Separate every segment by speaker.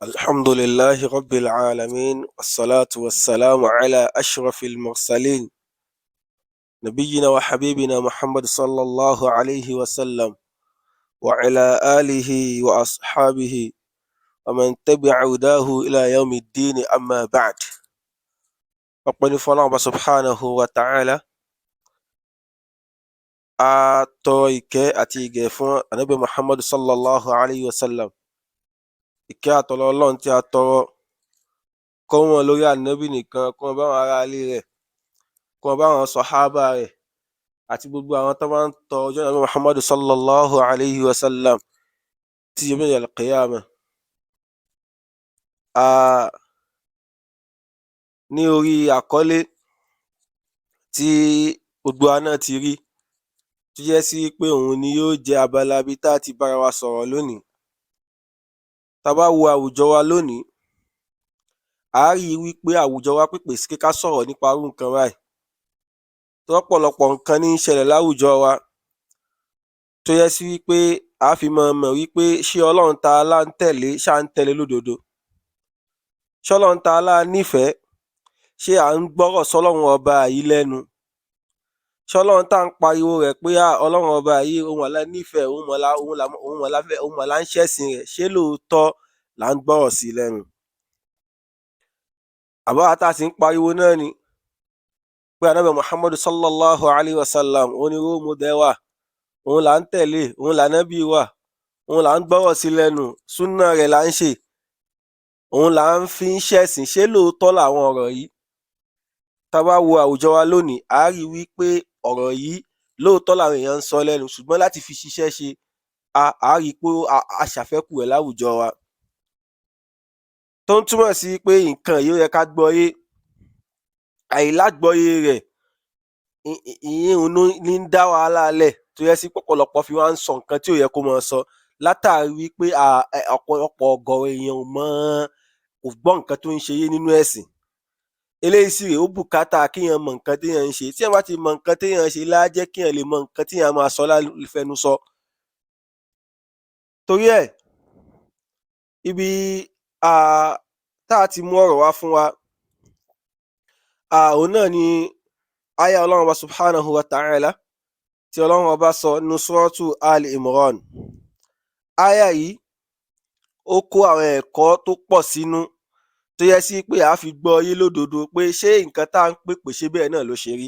Speaker 1: الحمد لله رب العالمين والصلاة والسلام على أشرف المرسلين نبينا وحبيبنا محمد صلى الله عليه وسلم وعلى آله وأصحابه ومن تبع هداه إلى يوم الدين أما بعد. ọpẹ́ fọ́lọ́run subhanahu wa ta'ala, a tọrọ ìkẹ́ àti ìgẹ̀ fún ànábì Muhammad sallallahu alayhi wa sallam. Ìkẹ́ àtọ̀lọ́ Ọlọ́run tí a tọrọ kó wọn lórí ànábì nìkan, kó wọn bá àwọn ará ilé rẹ̀, kó wọn bá àwọn sàhábà rẹ̀ àti gbogbo àwọn tó máa ń tọ ọjọ́ ànábì Muhammad sallallahu alayhi wa sallam tí yóò bẹ̀rẹ̀ al-qiyamah. Ní orí àkọlé tí gbogbo wa náà ti rí, tó jẹ́ sí pé òun ni yóò jẹ́ abala ibi tá a ti bára wa sọ̀rọ̀ lónìí. Tá a bá wo àwùjọ wa lónìí, a rí i wípé àwùjọ wa pèpè sí ká sọ̀rọ̀ nípa irú nǹkan báyìí. Tó ọ̀pọ̀lọpọ̀ nǹkan ní í ṣẹlẹ̀ láwùjọ wa tó yẹ sí wípé a fi mọ̀ wípé ṣé Ọlọ́run Ta'ala ń tẹ̀lé, ṣá ń tẹ̀lé lódodo? Ṣé Ọlọ́run Ta'ala nífẹ̀ẹ́? Ṣé à ń gbọ́rọ̀ sọ́lọ́run ọba yìí lẹ́nu? Ṣé Ọlọ́run tá à ń pariwo rẹ̀ pé Ọlọ́run ọba yìí òun mọ̀ la nífẹ̀ẹ́, òun mọ̀ la ń ṣẹ̀sìn rẹ̀, ṣé lóòótọ́ là ń gbọ́rọ̀ sí i lẹ́nu? Àbáwá tá a sì ń pariwo náà ni pé ànábì Muhammad sallallahu alayhi wa sallam òun ni role model wa, òun là ń tẹ̀lé, òun lànábì wa, òun là ń gbọ́rọ̀ sí lẹ́nu, súnà rẹ̀ là ń ṣe, òun là ń fi ń ṣẹ̀sìn. Ṣé lóòótọ́ làwọn ọ̀rọ̀ yìí? Tá a bá wo àwùjọ wa lónìí, a rí wípé ọ̀rọ̀ yìí lóòótọ́ làwọn èèyàn ń sọ lẹ́nu, ṣùgbọ́n láti fi ṣiṣẹ́ ṣe, a rí i pé a ṣàfẹ́kù ẹ̀ láwùjọ wa, tó ń túmọ̀ sí pé nǹkan yìí ó yẹ ká gbọ́yé. Àìlágbọ́yé rẹ̀ ìyẹn ní ń dá wàhálà lẹ̀, tó yẹ sí pọ̀pọ̀lọpọ̀ fi wá ń sọ nǹkan tí ò yẹ kó máa sọ, látàrí wípé ọ̀pọ̀lọpọ̀ ọ̀gọ̀rọ̀ èèyàn kò gbọ́ nǹkan tó ń ṣe yé nínú ẹ̀sìn. Eléyìí sì rèé, ó bùkátà kéèyàn mọ nǹkan téèyàn ń ṣe. Tí èèyàn bá ti mọ nǹkan téèyàn ń ṣe, lá jẹ́ kéèyàn lè mọ nǹkan téèyàn máa sọ láfẹnusọ. Torí ẹ̀, ibi tá a ti mú ọ̀rọ̀ wá fún wa, òun náà ni àyá Ọlọ́run ọba subhanahu wa ta'ala tí Ọlọ́run ọba sọ nínú suratu Ali Imran. Àyá yìí ó kó àwọn ẹ̀kọ́ tó pọ̀ sínú, tó yẹ sí pé a fi gbọ́ yé lódodo pé ṣé nǹkan tá à ń pèpè ṣé bẹ́ẹ̀ náà ló ṣe rí.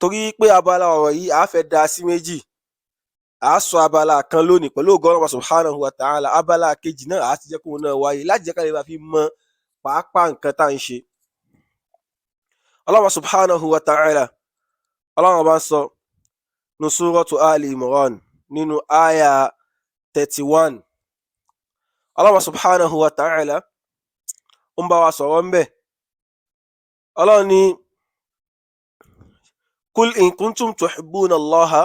Speaker 1: Torí pé abala ọ̀rọ̀ yìí a fẹ́ dá sí méjì. A sọ abala kan lónìí pẹ̀lú ògo Ọlọ́run subhanahu wa ta'ala. Abala kejì náà a ti jẹ́ kóun náà wáyé láti jẹ́ ká lè fi mọ pàápàá nǹkan tá à ń ṣe. Ọlọ́run subhanahu wa ta'ala, Ọlọ́run ọba sọ nínú suratu Ali Imran nínú àyá 31. Ọlọ́run subhanahu wa ta'ala ó ń bá wa sọ̀rọ̀ ń bẹ̀. Ọlọ́run ní kul in kuntum tuhibbuna Allaha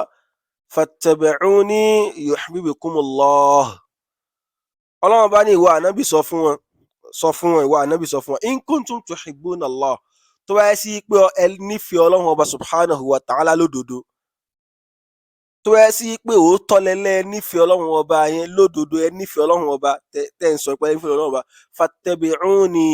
Speaker 1: fattabi'uni yuhbibkumullah. Ọlọ́run bá ní ìwà ànábì sọ fún wọn, ìwà ànábì sọ fún wọn, in kuntum tuhibbuna Allah, tó bá yẹ sí pé ẹ nífẹ̀ẹ́ Ọlọ́run ọba subhanahu wa ta'ala lódodo, tó bá yẹ sí pé òótọ́ lẹ́lẹ́ nífẹ̀ẹ́ Ọlọ́run ọba yẹn lódodo, ẹ nífẹ̀ẹ́ Ọlọ́run ọba tẹ́ ń sọ pé ẹ nífẹ̀ẹ́ Ọlọ́run ọba, fattabi'uni,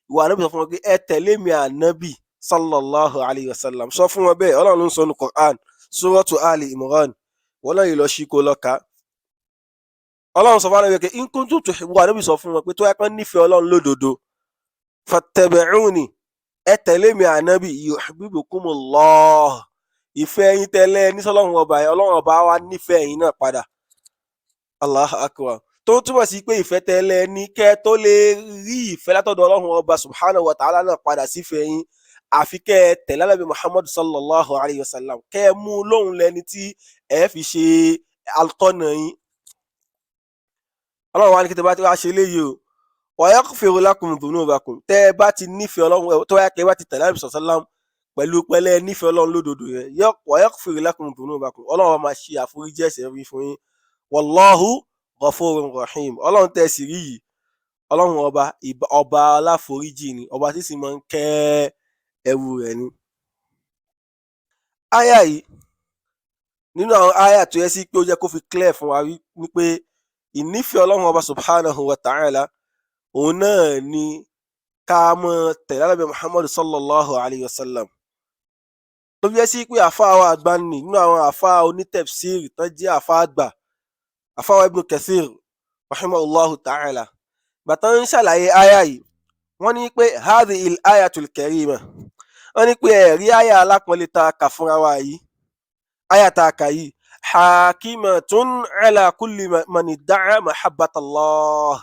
Speaker 1: ìwà ànábì sọ fún wọn pé ẹ tẹ̀lé mi ànábì sallallahu alayhi wa sallam. Sọ fún wọn bẹ́ẹ̀. Ọlọ́run ló ń sọ nínú Qur'an, suratu Ali Imran, wọn náà yìí lọ sí kó lọ́ka. Ọlọ́run sọ fún wọn pé in kuntum tuhibbuna, ànábì sọ fún wọn pé tó yẹ kán nífẹ̀ẹ́ Ọlọ́run lódodo, fattabi'uni, ẹ tẹ̀lé mi ànábì, yuhbibkumullah, ìfẹ́ yín tẹ́lẹ̀ ní sọ́lọ́run ọba yẹn, Ọlọ́run ọba wa nífẹ̀ẹ́ yín náà padà. Allahu akbar. Tó túmọ̀ sí pé ìfẹ́ tẹ́lẹ̀ ní kẹ́ tó lè rí ìfẹ́ látọ̀dọ̀ Ọlọ́run ọba subhanahu wa ta'ala náà padà sífẹ́ yín, àfi kẹ́ ẹ tẹ̀lé Ànábì Muhammad sallallahu alayhi wa sallam, kẹ́ ẹ mú lóhun lẹni tí ẹ fi ṣe altọ́nà yín. Ọlọ́run wa ní kí tẹ́ bá ti wá ṣe léyìí o, wa yaghfiru lakum dhunubakum, tẹ́ ẹ bá ti nífẹ̀ẹ́ Ọlọ́run, tó yá kẹ́ ẹ bá ti tẹ̀lé Ànábì sallallahu alayhi wa sallam pẹ̀lú pẹ́lẹ́ nífẹ̀ẹ́ Ọlọ́run lódodo yẹn, wa yaghfiru lakum dhunubakum, Ọlọ́run máa ṣe àforíjì ẹ̀ṣẹ̀ rí fún yín. Wallahu ghafurur rahim, Ọlọ́run tẹ́ sì rí yìí, Ọlọ́run ọba aláforíjì ni, ọba tí sì máa ń kẹ́ ẹrú rẹ̀ ni. Àyá yìí nínú àwọn àyá tó yẹ sí pé ó jẹ́ kó fi clear fún wa wípé ìnífẹ̀ẹ́ ọlọ́run ọba subhanahu wa ta'ala òun náà ni ká mọ tẹ̀lé Ànábì Muhammad sallallahu alayhi wa sallam. tó fi jẹ́ sí pé àfáà wa àgbà nínú àwọn àfáà onítẹ̀fsír tán jẹ́ àfáà àgbà, àfáà wa Ibn Kathir rahimahullahu ta'ala, bàtà ń ṣàlàyé àyà yìí wọ́n ní pé hadhihi al-ayatul karima, wọ́n ní pé ẹ̀rí àyà alápọ̀nlé ta kà fúnra wa yìí, àyà ta kà yìí hakimatun ala kulli man idda'a mahabbatallah.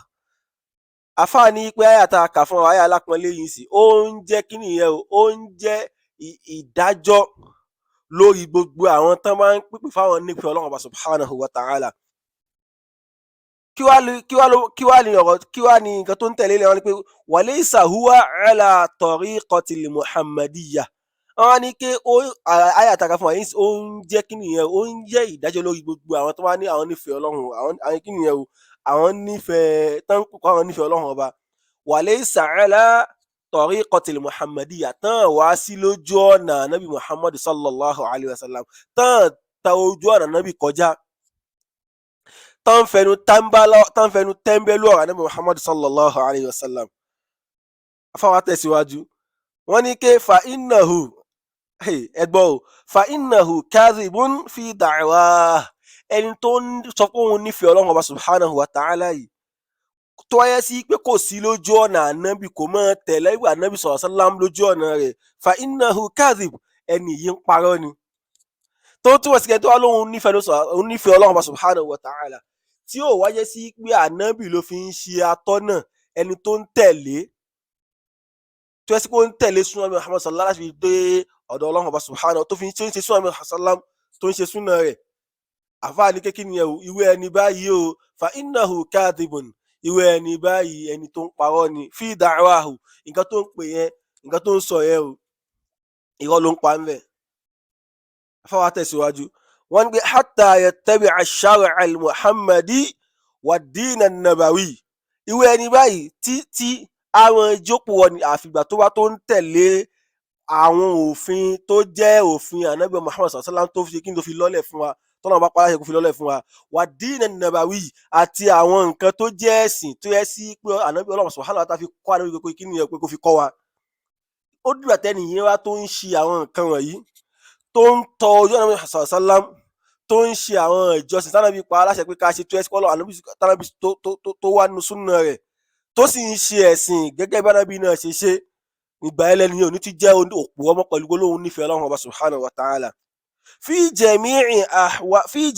Speaker 1: àfáà ní pé àyà ta kà fúnra wa, àyà alápọ̀nlé yìí sì ó ń jẹ́ kí nìyẹn o, ó ń jẹ́ ìdájọ́ lórí gbogbo àwọn tán máa ń pèpè fáwọn nífẹ̀ẹ́ Ọlọ́run Ọba subhanahu wa ta'ala. kí wá ní nǹkan tó ń tẹ̀lé lẹ́wọ̀n ni pé walaysa huwa ala tariqatil muhammadiyya. wọ́n ní pé àyà àtàkà fún wa yìí ó ń jẹ́ kí nìyẹn, ó ń jẹ́ ìdájọ́ lórí gbogbo àwọn tó wá ní àwọn nífẹ̀ẹ́ Ọlọ́run, àwọn kí nìyẹn o, àwọn nífẹ̀ẹ́ tán kókó àwọn nífẹ̀ẹ́ Ọlọ́run Ọba. walaysa ala tariqatil muhammadiyya, tán wá sí lójú ọ̀nà nabi muhammad sallallahu alayhi wa sallam, tán ta ojú ọ̀nà nabi kọjá, tán fẹnu tẹ́ńbẹ́lú ọ̀rọ̀ nabi muhammad sallallahu alayhi wa sallam. afáwa tẹ̀síwájú wọ́n ní ké fa innahu, ẹgbọ́ o, fa innahu kadhibun fi da'wah, ẹni tó ń sọ pé òun nífẹ̀ẹ́ Ọlọ́run Ọba subhanahu wa ta'ala yìí, tó wáyé sí pé kò sí lójú ọ̀nà ànábì, kò mọ́ tẹ̀lé ìwà ànábì sallallahu alaihi wasallam lójú ọ̀nà rẹ̀, fa innahu kadhib, ẹni yìí ń parọ́ ni. tó túmọ̀ sí kẹ́ni tó wá lóhun nífẹ̀ẹ́ Ọlọ́run Ọba subhanahu wa ta'ala tí ó wáyé sí pé ànábì ló fi ń ṣe atọ́nà ẹni tó ń tẹ̀lé, tó yẹ sí pé ó ń tẹ̀lé súnà Muhammad sallallahu alaihi wasallam dé ọ̀dọ̀ Ọlọ́run Ọba subhanahu tó fi ń ṣe súnà Muhammad sallallahu tó ń ṣe súnà rẹ̀. àfáà ní kékeré ni ìwé ẹni báyìí o, fa innahu kadhibun, ìwé ẹni báyìí ẹni tó ń parọ́ ni, fi da'wahu, nǹkan tó ń pè yẹn, nǹkan tó ń sọ yẹn o, irọ́ ló ń pa ńbẹ̀. afáwa tẹ̀síwájú wọ́n gbé hatta yattabi'a ash-shar'a al-muhammadi wad-din an-nabawi, ìwé ẹni báyìí tí àwọn ìjókòó ni àfìgbà tó bá tó ń tẹ̀lé àwọn òfin tó jẹ́ òfin ànábì Muhammad sallallahu alaihi wasallam tó fi kí n tó fi lọ́lẹ̀ fún wa, tọ́nà bá parí kó fi lọ́lẹ̀ fún wa, wad-din an-nabawi, àti àwọn nǹkan tó jẹ́ ẹ̀sìn tó yẹ sí pé ànábì Ọlọ́run subhanahu wa ta'ala fi kọ́ ànábì pé kí nìyẹn pé kó fi kọ́ wa. ó dìgbà tẹ́nìyẹn wá tó ń ṣe àwọn nǹkan wọ̀nyí, tó ń tọ ojú ànábì sallallahu alaihi wasallam, tó ń ṣe àwọn ìjọsìn tánàbí pa aláṣẹ pé ká ṣe tó ẹsẹ kọlọ ànábì tánàbí tó wà nínú súnà rẹ̀, tó sì ń ṣe ẹ̀sìn gẹ́gẹ́ bí ànábì náà ṣe ṣe, ìgbà ẹlẹ́ni òní ti jẹ́ òpó ọmọ pẹ̀lú gbólóhùn nífẹ̀ẹ́ Ọlọ́run Ọba subhanahu wa ta'ala fi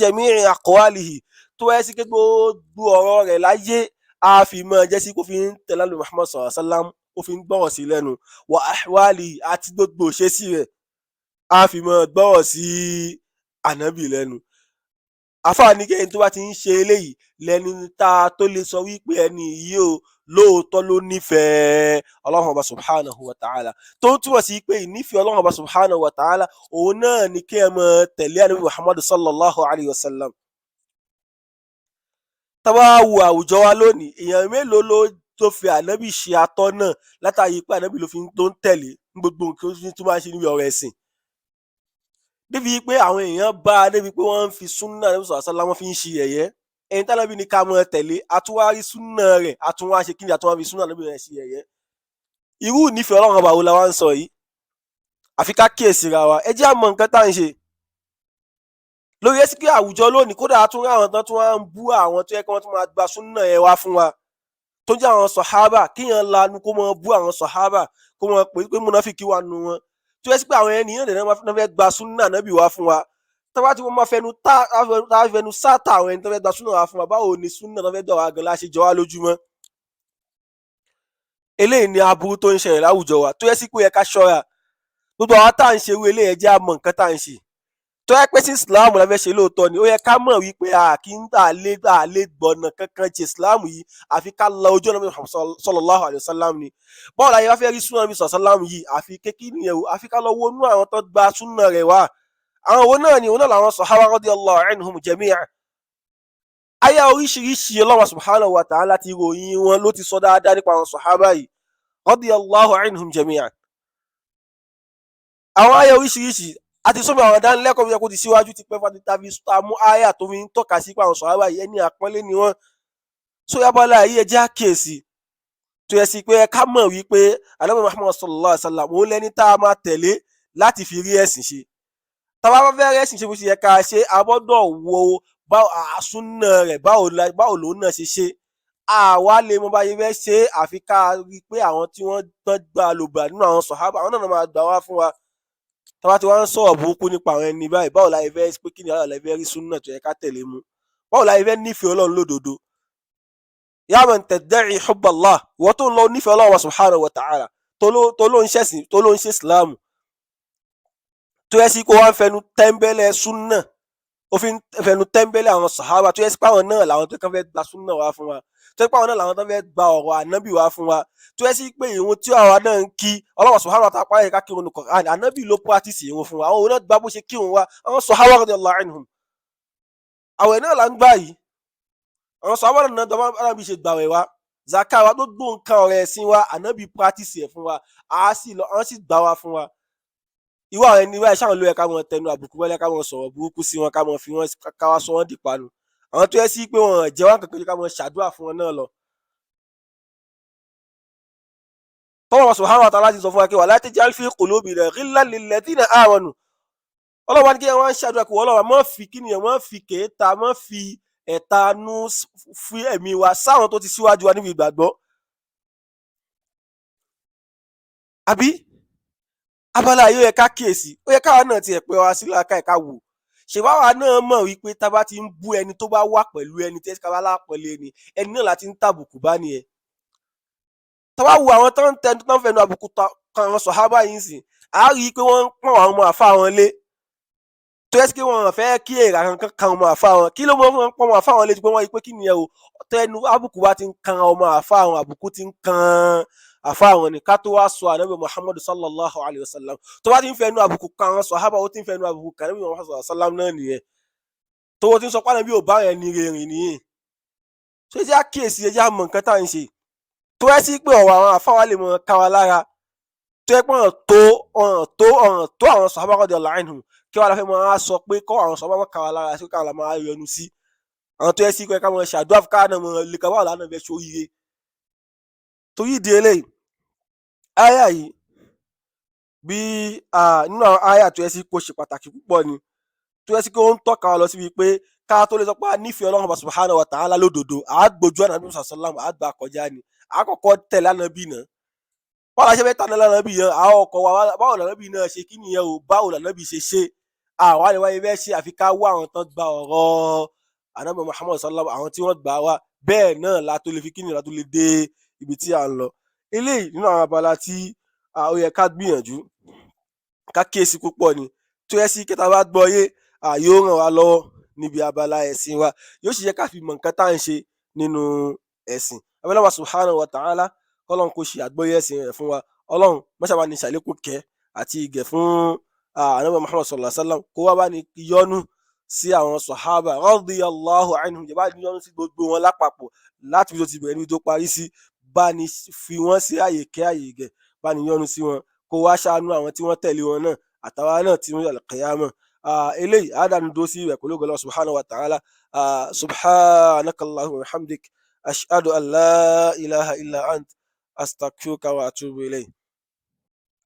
Speaker 1: jami'i aqwalihi, tó ẹ́ sí pé gbogbo ọ̀rọ̀ rẹ̀ láyé a fi mọ́ jẹ́ sí kó fi ń tẹ̀lé Ànábì Muhammad sallallahu alaihi wasallam, ó fi ń gbọ́rọ̀ sí lẹ́nu, wa ahwalihi, àti gbogbo òṣèṣì rẹ̀ a fi mọ́ gbọ́rọ̀ sí ànábì lẹ́nu. àfáà ní kẹ́yìn tó bá ti ń ṣe eléyìí lẹ́ni tá a tó lè sọ wípé ẹni yìí o lóòótọ́ ló nífẹ̀ẹ́ Ọlọ́run Ọba subhanahu wa ta'ala, tó ń túmọ̀ sí pé ìnífẹ̀ẹ́ Ọlọ́run Ọba subhanahu wa ta'ala òun náà ni kí ẹ máa tẹ̀lé ànábì Muhammad sallallahu alayhi wa sallam. tá bá wo àwùjọ wa lónìí, èèyàn mélòó ló tó fi ànábì ṣe atọ́nà látàrí pé ànábì ló fi tó ń tẹ̀lé gbogbo nǹkan tó máa ń ṣe níbi ọ̀rọ̀ ẹ̀sìn, débi pé àwọn èèyàn bá a débi pé wọ́n ń fi súnà ànábì sallallahu alaihi wasallam wọ́n fi ń ṣe yẹ̀yẹ́. ẹni tánábì ní ká máa tẹ̀lé, àtúwárí súnà rẹ̀, àtúwá ṣe kíni, àtúwá fi súnà ànábì rẹ̀ ṣe yẹ̀yẹ́. irú ìnífẹ̀ẹ́ Ọlọ́run Ọba wo la wá ń sọ yìí? àfi ká kíyèsí ra wa, ẹ jẹ́ á mọ nǹkan tá à ń ṣe lórí ẹsí pé àwùjọ lónìí. kódà a tún rí àwọn tán tún wá ń bú àwọn tó yẹ kí wọ́n tún máa gba súnà yẹn wá fún wa, tó jẹ́ àwọn sọ̀hábà, kíyàn lanu kó máa bú àwọn sọ̀hábà, kó máa pé múnáfíkí wà nù wọn, tó yẹ sí pé àwọn ẹni yẹn dẹ̀ náà fẹ́ gba súnà ànábì wá fún wa. tọ́wá tí wọ́n máa fẹnu sáàtà àwọn ẹni tó fẹ́ gba súnà wá fún wa, báwo ni súnà tó fẹ́ dọ̀ wá gan láṣẹ jọ wá lójúmọ́. eléyìí ni aburú tó ń ṣẹlẹ̀ láwùjọ wa, tó yẹ sí pé yẹ ká ṣọ́ra. gbogbo àwọn tá à ń ṣe irú eléyìí ẹ jẹ́ á mọ nǹkan tá à ń ṣe. tó yẹ pé sí Islam la fẹ́ ṣe lóòótọ́ ni, ó yẹ ká mọ̀ wípé kí n tà lé gbọ̀nà kankan ṣe Islam yìí àfi ká la ojú ọ̀nà Muhammad sallallahu alaihi wasallam ni. báwo la yẹ wá fẹ́ rí súnà Muhammad sallallahu yìí àfi kékeré nìyẹn o, àfi ká lọ wọnú àwọn tó gba súnà rẹ̀ wá. àwọn wo náà ni òun náà làwọn sahaba radiyallahu anhum jami'a. àyà oríṣiríṣi Allah subhanahu wa ta'ala ti ròyìn wọn, ló ti sọ dáadáa nípa àwọn sahaba yìí radiyallahu anhum jami'a. àwọn àyà oríṣiríṣi àti sọ́mi àwọn ìdánilẹ́kọ̀ọ́ yẹ kó ti síwájú ti pẹ́ fún tàbí mú àyà tó fi ń tọ́ka sí pé àwọn sàhábà yìí ẹni àpọ́nlé ni wọ́n, so abala yìí ẹ jẹ́ àkíyèsí tó yẹ sí pé ká mọ̀ wípé Ànábì Muhammad sallallahu alaihi wasallam òun lẹni tá a máa tẹ̀lé láti fi rí ẹ̀sìn ṣe. Tá bá fẹ́ rí ẹ̀sìn ṣe bó ṣe yẹ ká ṣe, a gbọ́dọ̀ wo súnà rẹ̀ báwo lòun náà ṣe ṣe. Àwa lè mọ bá yẹ fẹ́ ṣe, àfi ká rí pé àwọn tí wọ́n gbà lògbà nínú àwọn sàhábà àwọn náà máa gbà wá fún wa. Tá bá ti wá ń sọ̀rọ̀ burúkú nípa àwọn ẹni báyìí, báwo la fẹ́ pé kí ni báwo la fẹ́ rí súnà tó yẹ ká tẹ̀lé mu, báwo la fẹ́ nífẹ̀ẹ́ Ọlọ́run lódodo. Ya man tadda'i hubba Allah, ìwọ tó ń lọ nífẹ̀ẹ́ Ọlọ́run wa subhanahu wa ta'ala, tó ló ń ṣẹ̀sìn, tó ló ń ṣe Islam, tó yẹ sí kó wá ń fẹnu tẹ́ńbẹ́lẹ̀ súnà, ó fi ń fẹnu tẹ́ńbẹ́lẹ̀ àwọn sàhábà, tó yẹ sí pé àwọn náà làwọn tó kàn fẹ́ gba súnà wá fún wa, tó yẹ pé àwọn náà làwọn tó fẹ́ gba ọ̀rọ̀ ànábì wá fún wa, tó yẹ sí pé ìrun tí àwa náà ń kí Ọlọ́run subhanahu wa ta'ala pààyè ká kírun ní Kùránì, ànábì ló practice ìrun fún wa, àwọn òun náà gbà bó ṣe kírun wa, àwọn sàhábà radiyallahu anhum. Àwẹ̀ náà là ń gbà yìí, àwọn sàhábà náà ànábì ṣe gbàwẹ̀ wa, zaka wa, gbogbo nǹkan ọ̀rọ̀ ẹ̀sìn wa ànábì practice ẹ̀ fún wa, àwọn sì gbà wá fún wa. Ìwà àwọn ẹni báyìí ṣáwọn ló yẹ ká mọ tẹnu àbùkù wọlé, ká mọ sọ̀rọ̀ burúkú sí wọn, ká mọ fi wọn ká wá sọ wọn dìpanu. Àwọn tó yẹ sí pé wọn jẹ́ wọn kankan, ká mọ ṣàdúrà fún wọn náà lọ. tọ́wọ́ subhanahu wa ta'ala ti sọ fún wa pé wala taj'al fi qulubina ghillan lilladhina amanu. Ọlọ́wọ́ ní kí wọ́n ṣàdúrà kí wọ́n lọ́wọ́ mọ́ fi kínìyàn, mọ́ fi kèéta, mọ́ fi ẹ̀tanú fi ẹ̀mí wa sáwọn tó ti síwájú wa níbi ìgbàgbọ́. Àbí abala yóò yẹ ká kíyèsí, ó yẹ káwa náà ti ẹ̀ pé wa sí láàká ẹ̀ka wò. Ṣèbáwa náà mọ̀ wípé tá bá ti ń bú ẹni tó bá wà pẹ̀lú ẹni tí ká bá lápẹ̀lẹ́ ẹni náà láti ń tàbùkù bá nìyẹn. Tá bá wo àwọn tó ń fẹnu àbùkù kan àwọn sàhábà yìí sìn, a rí i pé wọ́n ń pọ́n àwọn ọmọ àfa wọn lé, tó yẹ kí wọ́n fẹ́ kí èrà kankan kan ọmọ àfa wọn. Kí ló mọ fún wọn pọ́n ọmọ àfa wọn lé ju pé wọ́n rí i pé kí nìyẹn o, tẹnu àbùkù bá ti ń kan ọmọ àfa wọn, àbùkù ti ń kan àfa wọn ni, ká tó wá sọ ànábì Muhammadu sallallahu alayhi wa sallam. Tó bá ti ń fẹnu àbùkù kan àwọn sàhábà, ó ti ń fẹnu àbùkù kan ànábì Muhammadu sallallahu alayhi wa sallam náà nìyẹn. Tó wọ́n ti ń sọ pé ànábì ò bá yẹn ní rìnrìn nìyẹn. Ṣé jẹ́ àkíyèsí, ẹ jẹ́ àmọ̀ nǹkan tá à ń ṣe. Tó yẹ sí pé ọ̀rọ̀ àwọn àfa wa lè mọ ká wa lára, tó yẹ pé ọ̀ràn tó àwọn sàhábà radiyallahu anhum, kí wàá la fẹ́ máa sọ pé kọ́ àwọn sàhábà ká wa lára, sí káwọn la máa yọnu sí. Àwọn tó yẹ sí pé ká máa ṣàdúrà fún káwọn náà mọ lè ká wà lánàá fẹ́ ṣoríire. Torí ìdí eléyìí, áyà yìí bí nínú àwọn áyà tó yẹ sí kó ṣe pàtàkì púpọ̀ ni, tó yẹ sí pé ó ń tọ́ka wa lọ síbi pé ká tó lè sọ pé a nífẹ̀ẹ́ Ọlọ́run subhanahu wa ta'ala lódodo, àgbójú ànábì sallallahu àgbà kọjá ni, àkọ́kọ́ tẹ̀lé ànábì náà. Báwo la ṣe fẹ́ tẹ̀lé ànábì yẹn, àwọn ọkọ̀ wa báwo lànábì náà ṣe, kí nìyẹn o, báwo lànábì ṣe ṣe. Àwa ni wáyé fẹ́ ṣe, àfi ká wá àwọn tán gba ọ̀rọ̀ ànábì Muhammad sallallahu àwọn tí wọ́n gbà wá, bẹ́ẹ̀ náà la tó lè fi kíni la tó lè dé ibi tí à ń lọ. Eléyìí nínú àwọn abala tí ó yẹ ká gbìyànjú ká kíyèsí púpọ̀ ni, tó yẹ sí kẹta bá gbọ́ yé yóò ràn wá lọ́wọ́ níbi abala ẹ̀sìn wa, yóò sì yẹ ká fi mọ̀ nǹkan tá à ń ṣe nínú ẹ̀sìn. Abẹ́lẹ́ subhanahu wa ta'ala kọ́lọ́n kó ṣe àgbọ́yé ẹ̀sìn rẹ̀ fún wa. Ọlọ́run má ṣe bá ní ṣàlékún kẹ́ àti ìgẹ̀ fún ànábì Muhammad sallallahu alaihi wasallam, kó wá bá ní yọ́nú sí àwọn sàhábà radiyallahu anhum, jẹ́ bá ní yọ́nú sí gbogbo wọn lápapọ̀ láti fi tó ti bẹ̀rẹ̀ níbi tó parí sí, bá ní fi wọ́n sí àyè kẹ́ àyè ìgẹ̀, bá ní yọ́nú sí wọn, kó wá ṣàánú àwọn tí wọ́n tẹ̀lé wọn náà àtàwọn náà tí wọ́n yà al-qiyamah. eléyìí àdánù dó sí rẹ̀ pẹ̀lú ògo Allah subhanahu wa ta'ala. Subhanakallahumma wa bihamdik, ashhadu an la ilaha illa ant, astaghfiruka wa atubu ilayk.